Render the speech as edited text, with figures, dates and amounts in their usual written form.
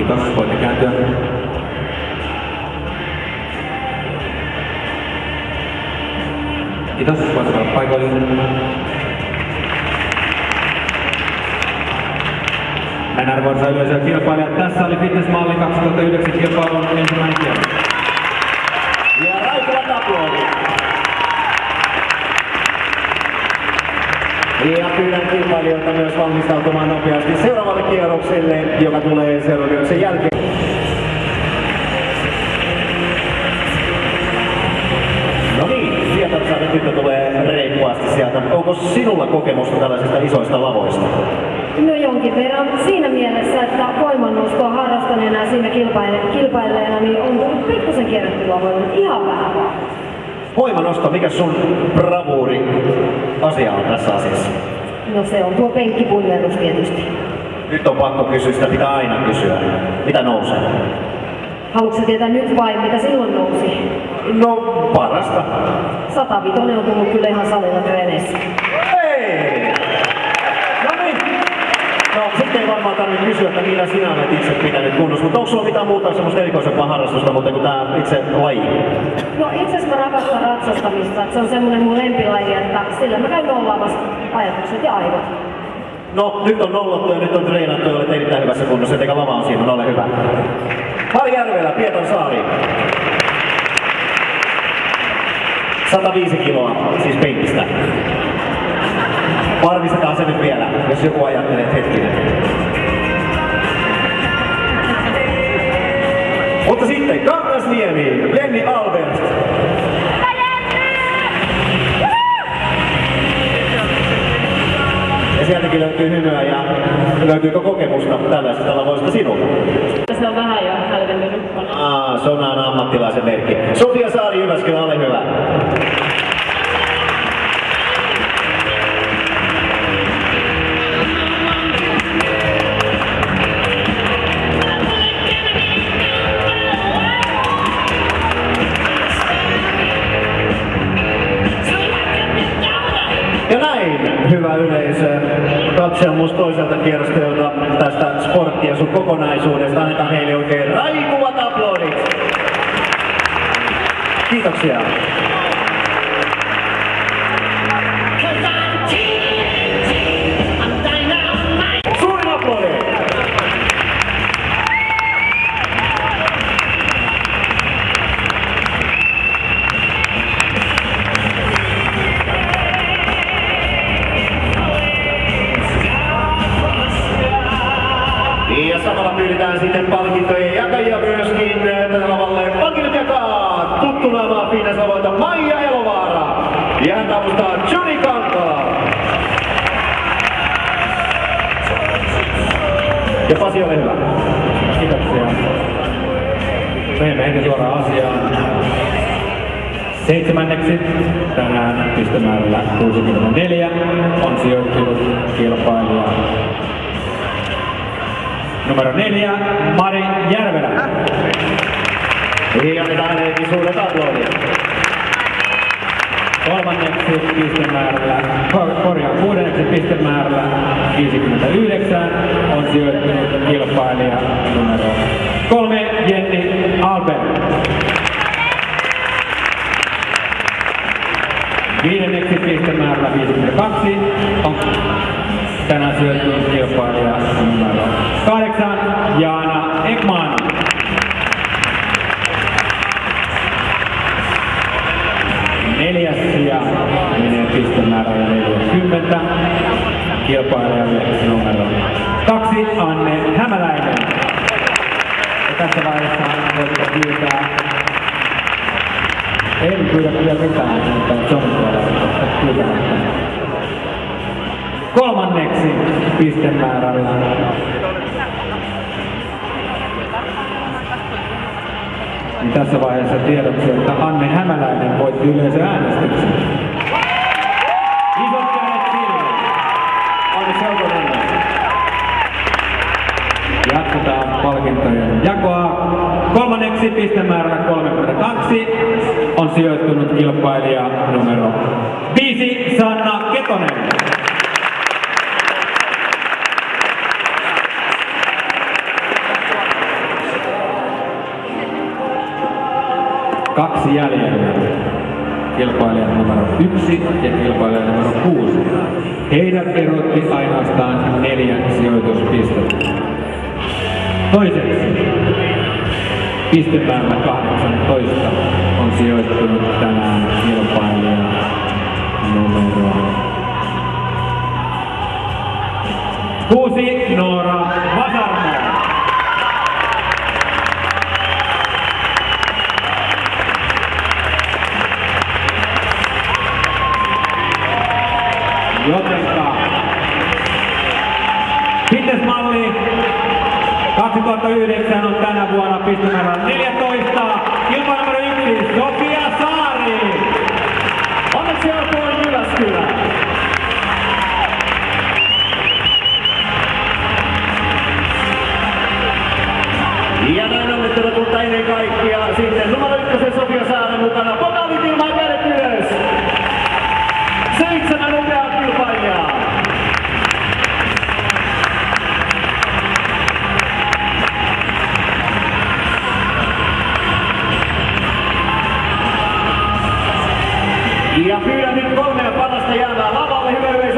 Kiitos, voitte kääntyä. Kiitos, voitte olla paikoillinen. Näin arvoisa yleisö ja kilpailijat, tässä oli Fitnessmalli 2009 kilpailun ensimmäinen kierros. Ja raikuvat aplodit. Ja pyydän kilpailijoita myös valmistautumaan nopeasti seuraavalle kierrokselle, joka tulee seuraavaksi jälkeen. No niin, Pietarsaaren tyttö tulee reippaasti sieltä. Onko sinulla kokemusta tällaisista isoista lavoista? No jonkin verran siinä mielessä, että voimannostoa harrastaneena ja siinä kilpailleena niin on tullut pikkusen kierrettyä voiman ihan vähän vaan. Voimanosto, mikä sun bravuuri asia on tässä asiassa? No se on tuo penkkipunnerus tietysti. Nyt on pakko kysyä, sitä pitää aina kysyä. Mitä nousee? Haluatko tietää nyt vai mitä silloin nousi? No parasta. 105 on tullut kyllä ihan salilla treeneissä. Hei! No niin. No sitten ei varmaan tarvitse kysyä, että millä sinä olet itse pitänyt kunnossa, mutta onko sulla mitään muuta semmoista erikoisempaa harrastusta, mutta kuin tää itse laji? No itse asiassa mä rakastan ratsastamista, se on semmonen mun lempilaji, että sillä mä käyn nollaamassa ajatukset ja aivot. No nyt on nollattu ja nyt on treenattu ja olet erittäin hyvässä kunnossa, eikä lama on siinä, ole hyvä. Mari Järvelä, Pietarsaari. 105 kiloa, siis penkistä. Varmistetaan se nyt vielä, jos joku ajattelee, että hetkinen. Mutta sitten Kangasniemi, Jenni Albert. Ja sieltäkin löytyy hymyä ja löytyykö kokemusta tällaisesta lavoista sinulta? Se on vähän jo hälvennyt. Se on aina ammattilaisen merkki. Sofia Saari Jyväskylä, ole hyvä. Ja näin, hyvä yleisö, katselmus toiselta kierrostelta tästä sporttia sun kokonaisuudesta. Annetaan heille oikein raikuvat aplodit. Kiitoksia. Suurin aplodi. Ja samalla pyydetään sitten palkintojen jakajia myöskin tälle lavalle. Palkinnot jakaa tuttu naama Fitnesslavoilta Maija Elovaara. Ja hän avustaa Johnny Kankaa. Ja Pasi, ole hyvä. Kiitoksia. Menemme heti suoraan asiaan. Seitsemänneksi tänään pistemäärällä 64 on sijoittunut kilpailija numero 4, Mari Järvelä. Ja annetaan hänellekin suuret aplodit. Kolmanneksi pistemäärällä, kuudenneksi pistemäärällä 59 on sijoittunut kilpailija numero 3, Jenni Albert. Viidenneksi pistemäärällä 52 on tänään sijoittunut kilpailija numero 8, Jaana Ekman. Neljäs sija menee pistemäärällä 40 kilpailijalle numero 2, Anne Hämäläinen. Ja tässä vaiheessa voitte pyytää, en pyydä kyllä mitään, mutta John pyytää. Kolmanneksi pistemäärällä niin tässä vaiheessa tiedoksi, että Anne Hämäläinen voitti yleisöäänestyksen. Isot kädet sille. Onneksi olkoon Anne. Jatketaan palkintojen jakoa. Kolmanneksi pistemäärällä 32 on sijoittunut kilpailija numero 5, Sanna Ketonen. 2 jäljellä. Kilpailijat numero 1 ja kilpailija numero 6. Heidät erotti ainoastaan 4 sijoituspistettä. Toiseksi pistemäärällä 18 on sijoittunut tänään kilpailija numero 6 Noora Vasarmo. Jotenka fitnessmalli 2009 on tänä vuonna pistemäärällä 14. Kilpailu numero 1 Sofia Saari. Onneksi olkoon Jyväskylä! Ja näin onnittelut, mutta ennen kaikkea sitten numero 1 Sofia Saaren mukana. Pokaalit ilmaan, kädet ylös! 7 upeaa kilpailijaa! Ja pyydän nyt 3 parasta jäämään lavalle, hyvä yleisö.